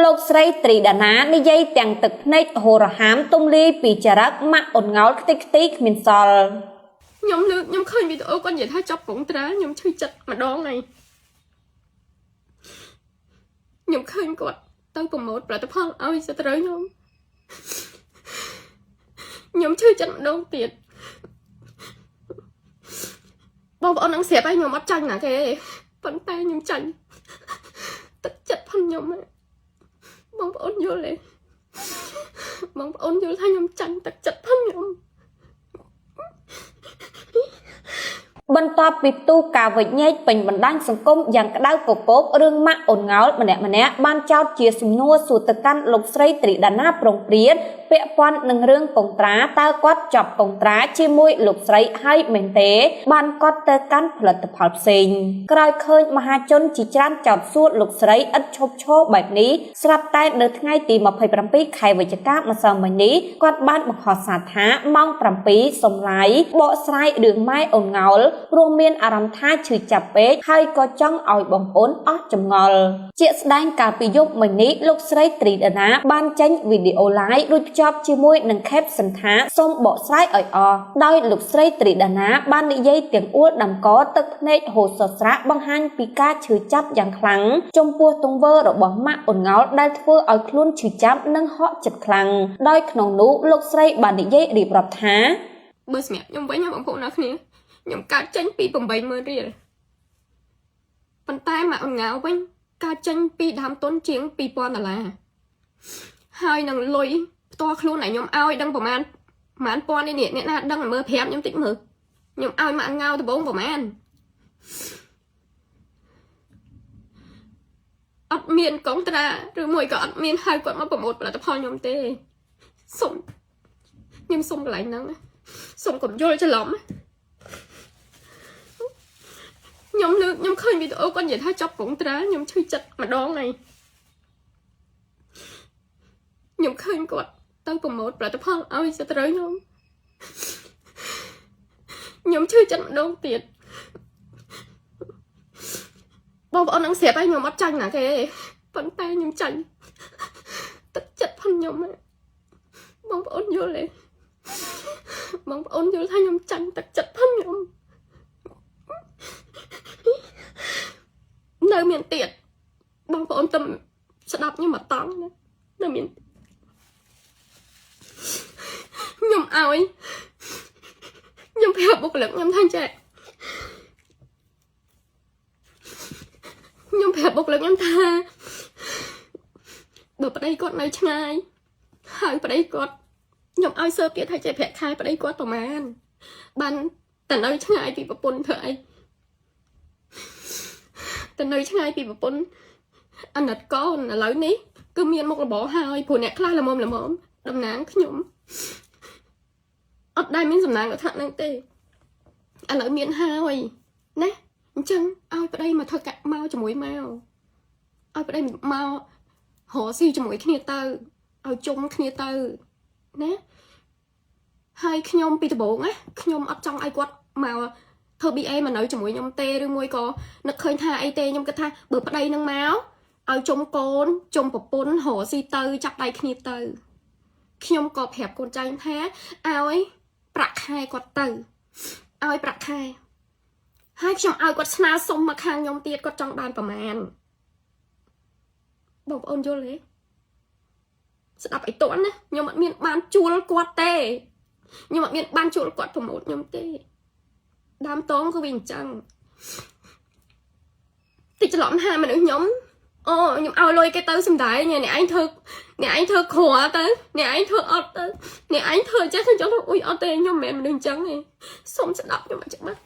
លោកស្រីត្រីដាណានិយាយទាំងទឹកភ្នែកហូរហាមទុំលាយពីចរិតម៉ាក់អូនងោលខ្ទេចខ្ទីគ្មានសល់ខ្ញុំលើកខ្ញុំឃើញវីដេអូគាត់និយាយថាចាប់ពងត្រាខ្ញុំឈឺចិត្តម្ដងហើយខ្ញុំឃើញគាត់ទៅប្រម៉ូទផលិតផលឲ្យស្ត្រីខ្ញុំឈឺចិត្តម្ដងទៀតបងប្អូននឹងស្រាប់ហើយខ្ញុំអត់ចាញ់ណាគេប៉ុន្តែខ្ញុំចាញ់ទឹកចិត្តផងខ្ញុំបងប្អូនយល់ទេបងប្អូនយល់ថាខ្ញុំចាញ់ទឹកចិត្តផងខ្ញុំបន្ទាប់ពីផ្ទុះការវិញ្ញែកពេញបណ្ដាញសង្គមយ៉ាងក្តៅកគោករឿងម៉ាក់អូនងោលម្នាក់បានចោទជាសំណួរសួរទៅកាន់លោកស្រីត្រីដាណាប្រុងព្រាតពាក់ព័ន្ធនឹងរឿងកងត្រាតើគាត់ចាប់កងត្រាជាមួយលោកស្រីហើយមែនទេបានគាត់ទៅកាន់ផលិតផលផ្សេងក្រោយឃើញមហាជនជាច្រើនចោទសួរលោកស្រីឥតឈប់ឈរបែបនេះស្រាប់តែនៅថ្ងៃទី27ខែវិច្ឆិកាម្សិលមិញនេះគាត់បានបង្ហោះសារថាម៉ោង7សម្លាយបកស្រាយរឿងម៉ែអូនងោលរួមមានអារម្មណ៍ថាឈឺចាប់ពេកហើយក៏ចង់ឲ្យបងប្អូនអស់ចម្ងល់ជាក់ស្ដែងកាលពីយប់មិញនេះលោកស្រីត្រីដាណាបានចេញវីដេអូ live រួចភ្ជាប់ជាមួយនឹង caption ថាសូមបកស្រាយឲ្យអស់ដោយលោកស្រីត្រីដាណាបាននិយាយទាំងអួលដាំកទឹកភ្នែកហូរសស្រាក់បង្ហាញពីការឈឺចាប់យ៉ាងខ្លាំងចំពោះទង្វើរបស់ម៉ាក់អូនងោលដែលធ្វើឲ្យខ្លួនឈឺចាប់និងហក់ចិត្តខ្លាំងដោយក្នុងនោះលោកស្រីបាននិយាយរៀបរាប់ថាបើសម្រាប់ខ្ញុំវិញបងប្អូនអ្នកគ្នាខ្ញុំកើតចេញពី80000រៀលប៉ុន្តែម៉ាក់អូនងោលវិញកើតចេញពីដើមទុនជាង$2000ហើយនឹងលុយផ្ទាល់ខ្លួនឲ្យខ្ញុំឲ្យដឹងប្រហែលពាន់នេះអ្នកណាដឹងមើលប្រាប់ខ្ញុំតិចមើលខ្ញុំឲ្យម៉ាក់ងោលដំបងប្រហែលអត់មានកងត្រាឬមួយក៏អត់មានហៅគាត់មកប្រម៉ូទផលិតផលខ្ញុំទេសុំខ្ញុំសុំកន្លែងហ្នឹងសុំកុំយល់ច្រឡំខ្ញុំលើកខ្ញុំឃើញវីដេអូគាត់និយាយថាចាប់កងត្រាខ្ញុំឈឺចិត្តម្ដងហើយខ្ញុំឃើញគាត់ទៅប្រម៉ូទផលិតផលឲ្យស្ត្រីខ្ញុំឈឺចិត្តម្ដងទៀតបងប្អូននឹងស្រាប់ហើយខ្ញុំអត់ចាញ់ណាគេប៉ុន្តែខ្ញុំចាញ់ទឹកចិត្តផងខ្ញុំបងប្អូនយល់ទេបងប្អូនយល់ថាខ្ញុំចាញ់ទឹកចិត្តផងខ្ញុំនៅមានទៀតបងប្អូនទៅស្ដាប់ខ្ញុំមកតង់នៅមានខ្ញុំឲ្យខ្ញុំប្រាប់បុគ្គលិកខ្ញុំថាចេះខ្ញុំប្រាប់បុគ្គលិកខ្ញុំថាបើប្តីគាត់នៅឆ្ងាយហើយប្តីគាត់ខ្ញុំឲ្យសើបទៀតថាចេះប្រាក់ខែប្តីគាត់ប្រហែលបានតែនៅឆ្ងាយពីប្រពន្ធធ្វើអីតែនៅឆ្ងាយពីប្រពន្ធអាណិតកូនឥឡូវនេះគឺមានមុខរបរហើយព្រោះអ្នកខ្លះល្មមតំណាងខ្ញុំអត់ដែលមានសំណាងកថានឹងទេឥឡូវមានហើយណាអញ្ចឹងឲ្យប្តីមកធ្វើកាក់មកជាមួយមកឲ្យប្តីមករកស៊ីជាមួយគ្នាទៅឲ្យជុំគ្នាទៅណាហើយខ្ញុំពីដំបូងណាខ្ញុំអត់ចង់ឲ្យគាត់មកធ្វើ BA មកនៅជាមួយខ្ញុំទេឬមួយក៏នឹកឃើញថាអីទេខ្ញុំគិតថាបើប្តីនឹងមកឲ្យជុំកូនជុំប្រពន្ធរកស៊ីទៅចាប់ដៃគ្នាទៅខ្ញុំក៏ប្រាប់កូនចៅថាឲ្យប្រាក់ខែគាត់ទៅឲ្យប្រាក់ខែហើយខ្ញុំឲ្យគាត់ស្នើសុំមកខាងខ្ញុំទៀតគាត់ចង់បានប្រមាណបងប្អូនយល់ទេស្ដាប់ឲ្យតន់ណាខ្ញុំអត់មានបានជួលគាត់ទេខ្ញុំអត់មានបានជួលគាត់ប្រម៉ូទខ្ញុំទេដើមតងគឺវាអញ្ចឹងតិចច្រឡំថាមនុស្សខ្ញុំអូខ្ញុំឲ្យលុយគេទៅសំដែងអ្នកឯងធ្វើក្រទៅអ្នកឯងធ្វើអត់ទៅអ្នកឯងធ្វើចេះខ្ញុំចង់ថាអ៊ុយអត់ទេខ្ញុំមិនមែនមនុស្សអញ្ចឹងទេសុំស្ដាប់ខ្ញុំអត់ច្បាស់